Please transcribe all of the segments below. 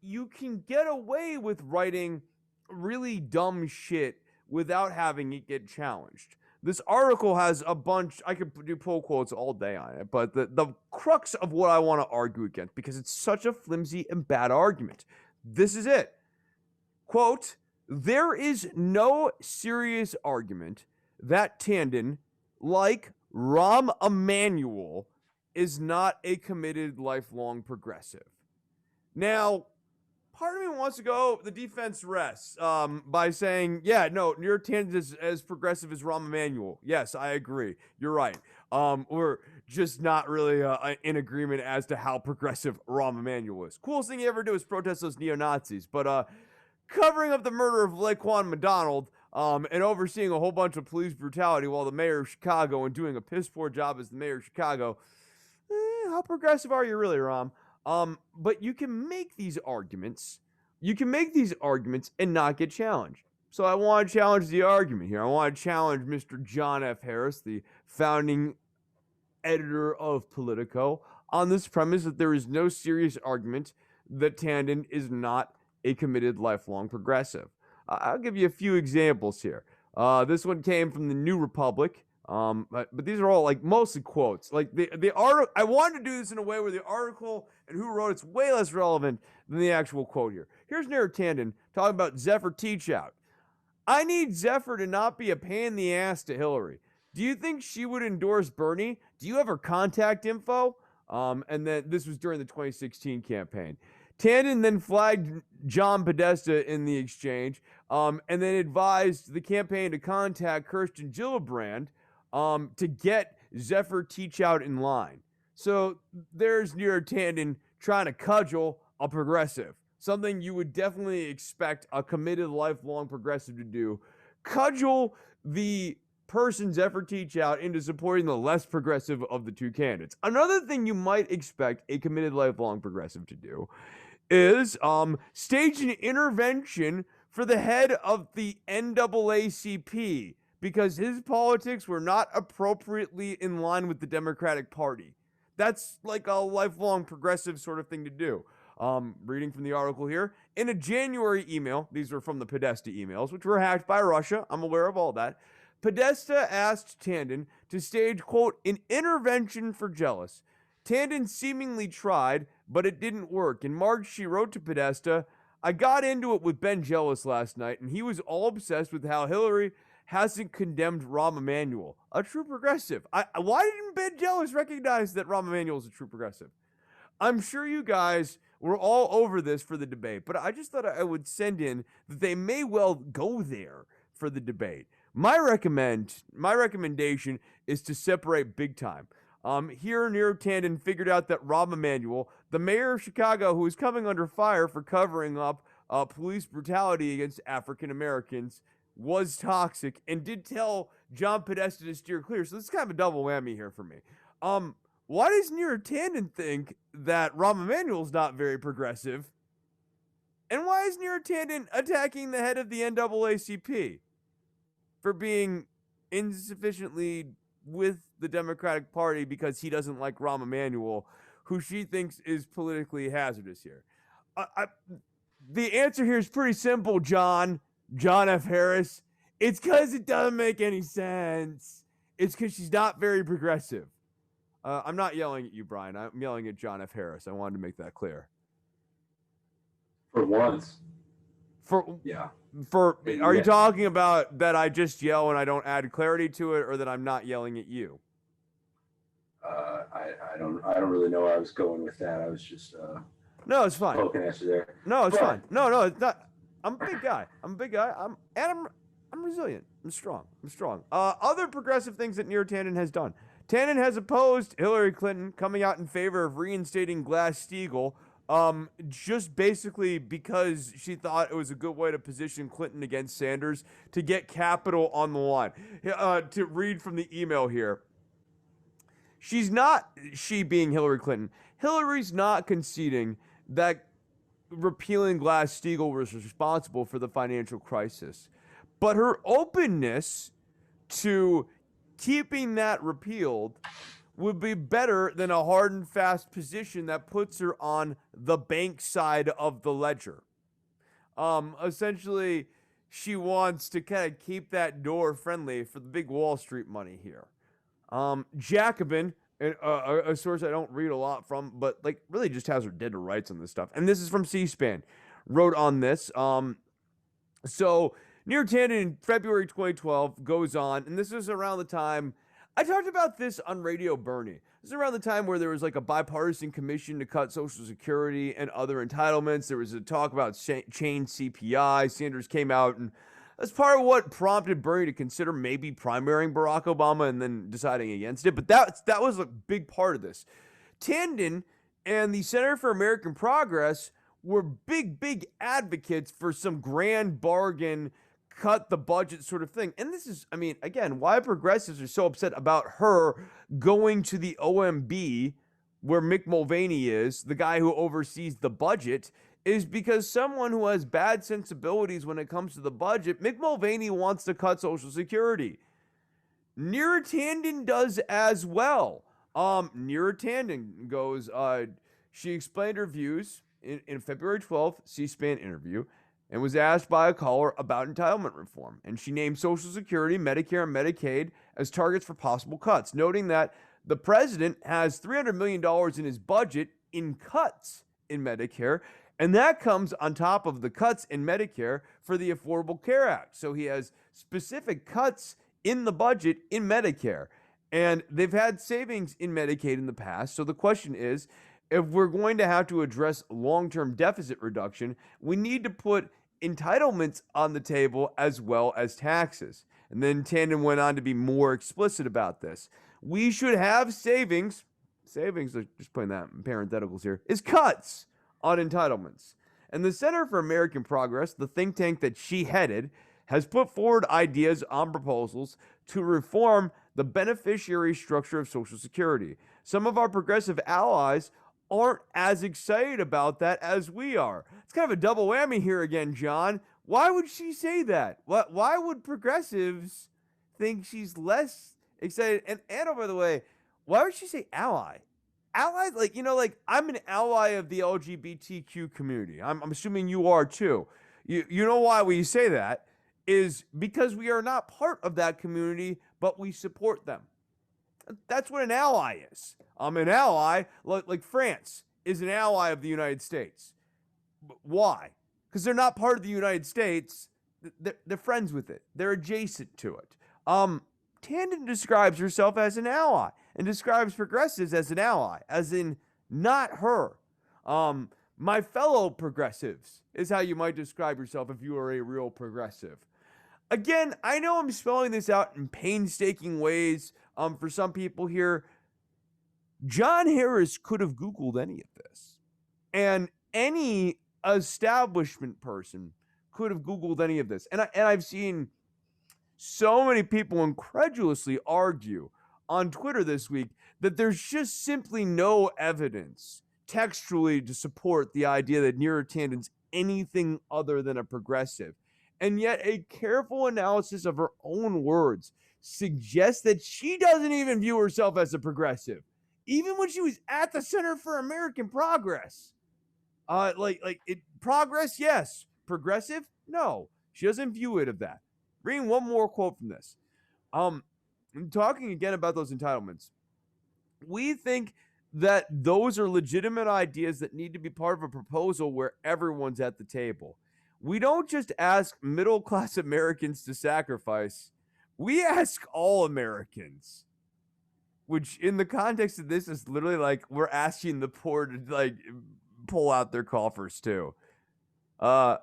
you can get away with writing really dumb shit without having it get challenged. This article has a bunch, I could do pull quotes all day on it, but the crux of what I want to argue against, because it's such a flimsy and bad argument, this is it. Quote, there is no serious argument that Tanden, like Rahm Emanuel, is not a committed lifelong progressive. Now, part of me wants to go the defense rests by saying, yeah, no, Neera Tanden is as progressive as Rahm Emanuel. Yes, I agree. You're right. We're just not really in agreement as to how progressive Rahm Emanuel is. Coolest thing he ever did was protest those neo-Nazis. But covering up the murder of Laquan McDonald and overseeing a whole bunch of police brutality while the mayor of Chicago and doing a piss-poor job as the mayor of Chicago, how progressive are you really, Rahm? But you can make these arguments. You can make these arguments and not get challenged. So I want to challenge the argument here. I want to challenge Mr. John F. Harris, the founding editor of Politico, on this premise that there is no serious argument that Tanden is not a committed lifelong progressive. I'll give you a few examples here. This one came from the New Republic. But these are all like mostly quotes. Like the article, I wanted to do this in a way where the article and who wrote it's way less relevant than the actual quote here. Here's Neera Tanden talking about Zephyr Teachout. I need Zephyr to not be a pain in the ass to Hillary. Do you think she would endorse Bernie? Do you have her contact info? And then this was during the 2016 campaign. Tanden then flagged John Podesta in the exchange, and then advised the campaign to contact Kirsten Gillibrand to get Zephyr Teachout in line. So there's Neera Tanden trying to cudgel a progressive, something you would definitely expect a committed lifelong progressive to do. Cudgel the person Zephyr Teachout into supporting the less progressive of the two candidates. Another thing you might expect a committed lifelong progressive to do is stage an intervention for the head of the NAACP, because his politics were not appropriately in line with the Democratic Party. That's like a lifelong progressive sort of thing to do. Reading from the article here, in a January email, these were from the Podesta emails, which were hacked by Russia. I'm aware of all that. Podesta asked Tanden to stage, quote, an intervention for Jealous. Tanden seemingly tried, but it didn't work. In March, she wrote to Podesta, I got into it with Ben Jealous last night, and he was all obsessed with how Hillary hasn't condemned Rahm Emanuel, a true progressive. Why didn't Ben Jealous recognize that Rahm Emanuel is a true progressive? I'm sure you guys were all over this for the debate, but I just thought I would send in that they may well go there for the debate. My recommendation is to separate big time. Here, Neera Tanden figured out that Rahm Emanuel, the mayor of Chicago, who is coming under fire for covering up police brutality against African Americans, was toxic and did tell John Podesta to steer clear. So this is kind of a double whammy here for me. Why does Neera Tanden think that Rahm Emanuel's not very progressive? And why is Neera Tanden attacking the head of the NAACP for being insufficiently with the Democratic Party because he doesn't like Rahm Emanuel, who she thinks is politically hazardous here? The answer here is pretty simple, John F. Harris. It's because it doesn't make any sense. It's because she's not very progressive. I'm not yelling at you, Brian. I'm yelling at John F. Harris. I wanted to make that clear. For once. Yeah. Are you talking about that I just yell and I don't add clarity to it, or that I'm not yelling at you? I don't really know where I was going with that. I was just no, it's fine. Poking at you there. No, it's fine. No, it's not. I'm a big guy. I'm resilient. I'm strong. Other progressive things that Neera Tanden has done. Tanden has opposed Hillary Clinton coming out in favor of reinstating Glass-Steagall, just basically because she thought it was a good way to position Clinton against Sanders to get capital on the line. To read from the email here, she being Hillary Clinton, Hillary's not conceding that repealing Glass-Steagall was responsible for the financial crisis, but her openness to keeping that repealed would be better than a hard and fast position that puts her on the bank side of the ledger. Essentially, she wants to kind of keep that door friendly for the big Wall Street money here. Jacobin, a source I don't read a lot from, but like really just has her dead to rights on this stuff. And this is from C-SPAN, wrote on this. So Neera Tanden in February 2012 goes on, and this is around the time I talked about this on Radio Bernie. This is around the time where there was like a bipartisan commission to cut Social Security and other entitlements. There was a talk about change CPI. Sanders came out, and that's part of what prompted Bernie to consider maybe primarying Barack Obama and then deciding against it. But that was a big part of this. Tanden and the Center for American Progress were big advocates for some grand bargain, cut the budget sort of thing. And this is, I mean, again, why progressives are so upset about her going to the OMB, where Mick Mulvaney is, the guy who oversees the budget, is because someone who has bad sensibilities when it comes to the budget, Mick Mulvaney wants to cut Social Security. Neera Tanden does as well. Neera Tanden goes, she explained her views in February 12th C-SPAN interview, and was asked by a caller about entitlement reform. And she named Social Security, Medicare, and Medicaid as targets for possible cuts, noting that the president has $300 million in his budget in cuts in Medicare, and that comes on top of the cuts in Medicare for the Affordable Care Act. So he has specific cuts in the budget in Medicare, and they've had savings in Medicaid in the past. So the question is, if we're going to have to address long-term deficit reduction, we need to put entitlements on the table as well as taxes. And then Tanden went on to be more explicit about this. We should have savings, just putting that in parentheticals here, is cuts on entitlements. And the Center for American Progress, the think tank that she headed, has put forward ideas on proposals to reform the beneficiary structure of Social Security. Some of our progressive allies aren't as excited about that as we are. It's kind of a double whammy here again, John. Why would she say that? Why would progressives think she's less excited? And Anna, by the way, why would she say ally? Ally, like, you know, like I'm an ally of the LGBTQ community. I'm assuming you are too. You know why we say that is because we are not part of that community, but we support them. That's what an ally is. An ally, like France, is an ally of the United States. Why? Because they're not part of the United States. They're friends with it. They're adjacent to it. Tanden describes herself as an ally and describes progressives as an ally, as in not her. My fellow progressives is how you might describe yourself if you are a real progressive. Again, I know I'm spelling this out in painstaking ways for some people here. John Harris could have Googled any of this. And any establishment person could have Googled any of this. And I've seen so many people incredulously argue on Twitter this week that there's just simply no evidence textually to support the idea that Neera Tanden's anything other than a progressive. And yet a careful analysis of her own words suggests that she doesn't even view herself as a progressive, even when she was at the Center for American Progress. Progress, yes. Progressive, no. She doesn't view it of that. Reading one more quote from this. Talking again about those entitlements. We think that those are legitimate ideas that need to be part of a proposal where everyone's at the table. We don't just ask middle-class Americans to sacrifice. We ask all Americans. Which, in the context of this, is literally like we're asking the poor to like pull out their coffers too. The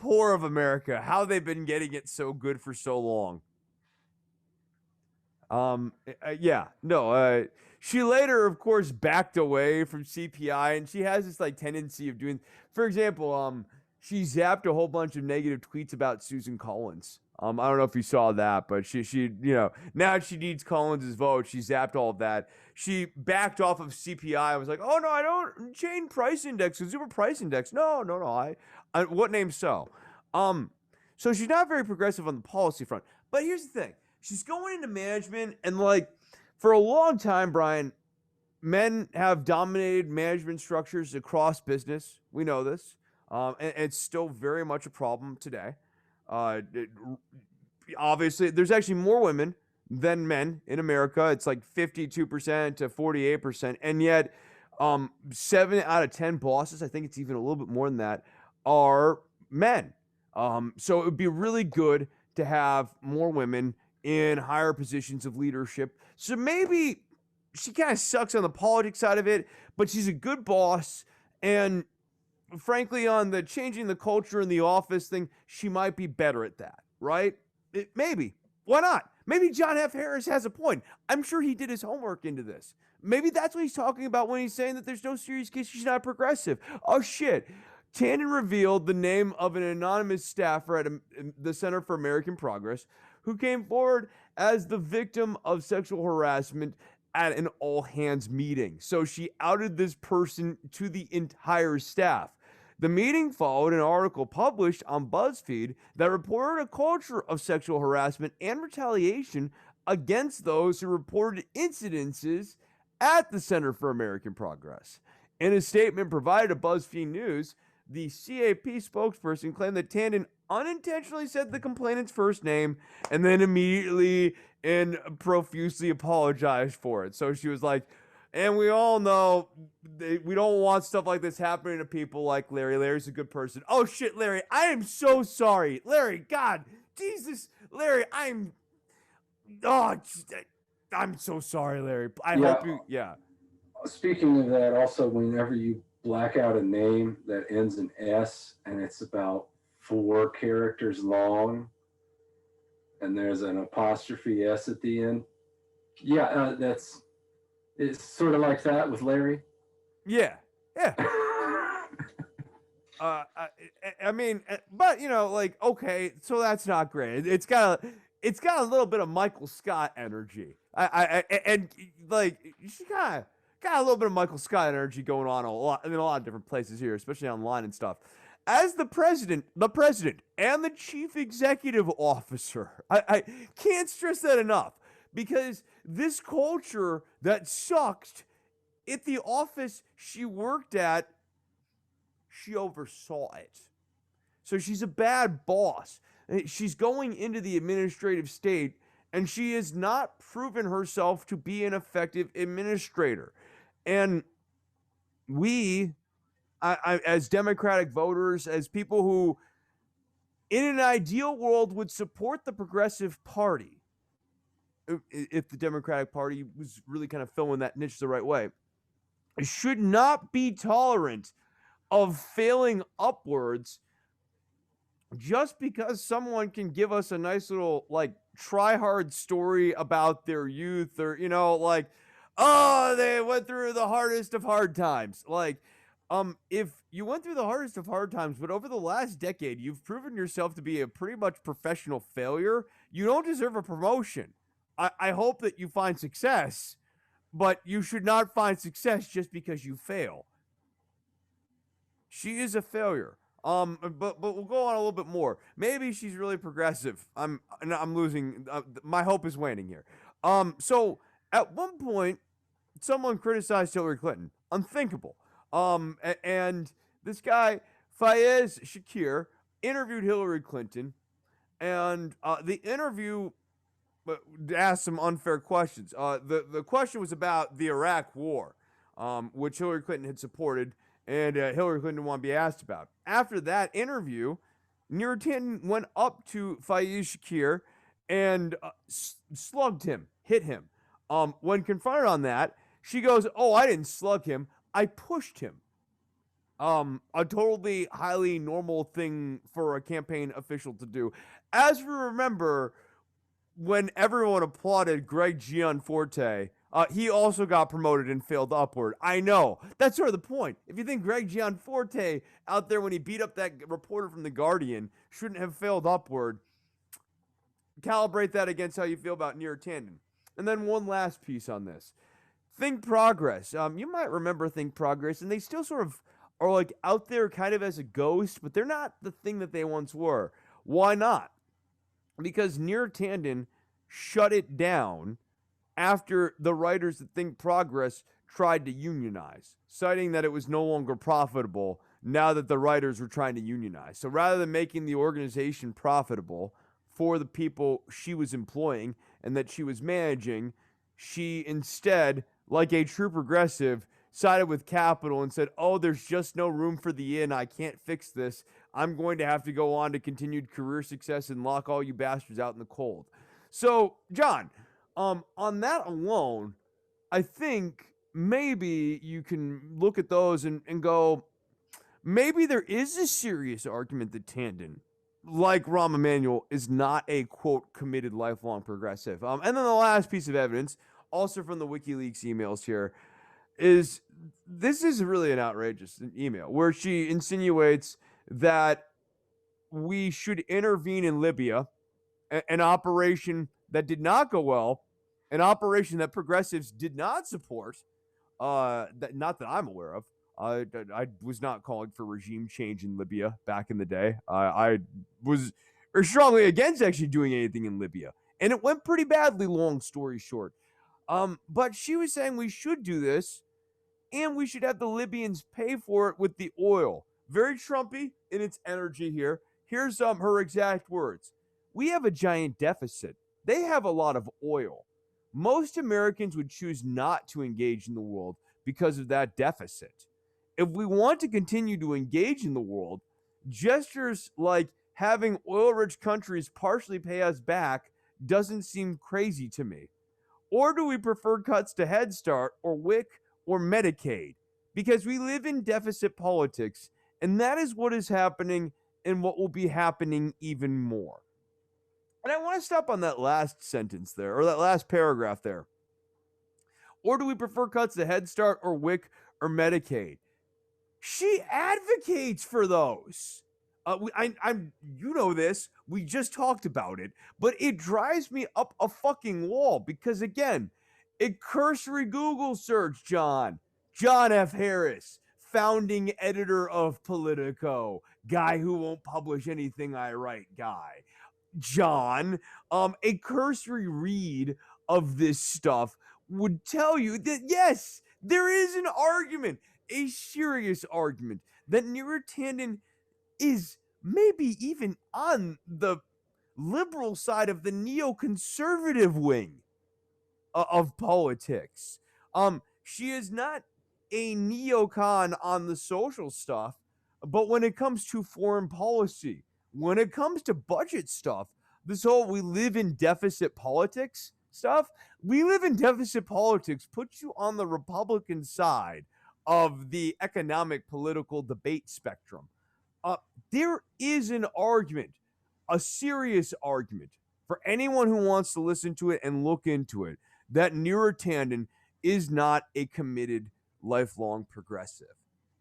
poor of America, how they've been getting it so good for so long. She later, of course, backed away from CPI, and she has this like tendency of doing, for example, she zapped a whole bunch of negative tweets about Susan Collins. I don't know if you saw that, but she now she needs Collins' vote. She zapped all of that. She backed off of CPI. I was like, oh no, I don't chain price index, consumer price index. No. I what name so? So she's not very progressive on the policy front. But here's the thing: she's going into management, and like For a long time, Brian, men have dominated management structures across business. We know this. And it's still very much a problem today. Obviously, there's actually more women than men in America. It's like 52% to 48%. And yet, 7 out of 10 bosses, I think it's even a little bit more than that, are men. So it would be really good to have more women in higher positions of leadership. So maybe she kind of sucks on the politics side of it, but she's a good boss. And frankly, on the changing the culture in the office thing, she might be better at that, right? Maybe. Why not? Maybe John F. Harris has a point. I'm sure he did his homework into this. Maybe that's what he's talking about when he's saying that there's no serious case she's not progressive. Oh, shit. Tanden revealed the name of an anonymous staffer at the Center for American Progress who came forward as the victim of sexual harassment at an all-hands meeting. So she outed this person to the entire staff. The meeting followed an article published on BuzzFeed that reported a culture of sexual harassment and retaliation against those who reported incidences at the Center for American Progress. In a statement provided to BuzzFeed News, the CAP spokesperson claimed that Tanden unintentionally said the complainant's first name and then immediately and profusely apologized for it. So she was like, and we all know we don't want stuff like this happening to people like Larry. Larry's a good person. Oh, shit, Larry. I am so sorry. Larry, God, Jesus, Larry, I'm so sorry, Larry. I hope you, Speaking of that, also, whenever you black out a name that ends in S and it's about 4 characters long and there's an apostrophe S at the end. Yeah, it's sort of like that with Larry. Yeah. I mean, but you know, like, okay, so that's not great. It's got a little bit of Michael Scott energy. And like she got a little bit of Michael Scott energy going on in a lot of different places here, especially online and stuff. As the president, and the chief executive officer, I can't stress that enough, because this culture that sucked at the office she worked at, she oversaw it. So she's a bad boss. She's going into the administrative state, and she has not proven herself to be an effective administrator. And we, as Democratic voters, as people who, in an ideal world, would support the Progressive Party, if the Democratic Party was really kind of filling that niche the right way, should not be tolerant of failing upwards just because someone can give us a nice little, like, try-hard story about their youth, or, you know, like, oh, they went through the hardest of hard times. Like, if you went through the hardest of hard times, but over the last decade, you've proven yourself to be a pretty much professional failure, you don't deserve a promotion. I hope that you find success, but you should not find success just because you fail. She is a failure. But we'll go on a little bit more. Maybe she's really progressive. I'm losing. My hope is waning here. So at one point, someone criticized Hillary Clinton. Unthinkable. And this guy Fayez Shakir interviewed Hillary Clinton, and the interview asked some unfair questions. The question was about the Iraq War, which Hillary Clinton had supported, and Hillary Clinton didn't want to be asked about. After that interview, Neera Tanden went up to Fayez Shakir and slugged him, hit him. When confronted on that, she goes, "Oh, I didn't slug him. I pushed him." A totally highly normal thing for a campaign official to do. As we remember, when everyone applauded Greg Gianforte, he also got promoted and failed upward. I know. That's sort of the point. If you think Greg Gianforte out there when he beat up that reporter from The Guardian shouldn't have failed upward, calibrate that against how you feel about Neera Tanden. And then one last piece on this. Think Progress. You might remember Think Progress, and they still sort of are like out there kind of as a ghost, but they're not the thing that they once were. Why not? Because Neera Tanden shut it down after the writers that think progress tried to unionize, citing that it was no longer profitable now that the writers were trying to unionize. So rather than making the organization profitable for the people she was employing and that she was managing, she instead, like a true progressive, sided with capital and said, "Oh, there's just no room for the inn. I can't fix this. I'm going to have to go on to continued career success and lock all you bastards out in the cold." So, John, on that alone, I think maybe you can look at those and go, maybe there is a serious argument that Tanden, like Rahm Emanuel, is not a quote committed lifelong progressive. And then the last piece of evidence, also from the WikiLeaks emails here, is this is really an outrageous email where she insinuates that we should intervene in Libya, an operation that did not go well, an operation that progressives did not support, not that I'm aware of. I was not calling for regime change in Libya back in the day. I was strongly against actually doing anything in Libya, and it went pretty badly. Long story short, but she was saying we should do this, and we should have the Libyans pay for it with the oil. Very Trumpy in its energy here. Here's her exact words: "We have a giant deficit. They have a lot of oil. Most Americans would choose not to engage in the world because of that deficit. If we want to continue to engage in the world, gestures like having oil-rich countries partially pay us back doesn't seem crazy to me. Or do we prefer cuts to Head Start or WIC or Medicaid? Because we live in deficit politics, and that is what is happening and what will be happening even more." And I want to stop on that last sentence there, or that last paragraph there. Or do we prefer cuts to Head Start or WIC or Medicaid? She advocates for those. You know this. We just talked about it, but it drives me up a fucking wall because, again, a cursory Google search, John F. Harris, founding editor of Politico, guy who won't publish anything I write, guy. John, a cursory read of this stuff would tell you that yes, there is an argument, a serious argument, that Neera Tanden is maybe even on the liberal side of the neoconservative wing of politics. She is not a neocon on the social stuff, but when it comes to foreign policy, when it comes to budget stuff, this whole we live in deficit politics stuff, we live in deficit politics puts you on the Republican side of the economic political debate spectrum. There is an argument, a serious argument, for anyone who wants to listen to it and look into it, that Neera Tanden is not a committed lifelong progressive.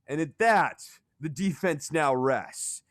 And at that, the defense now rests.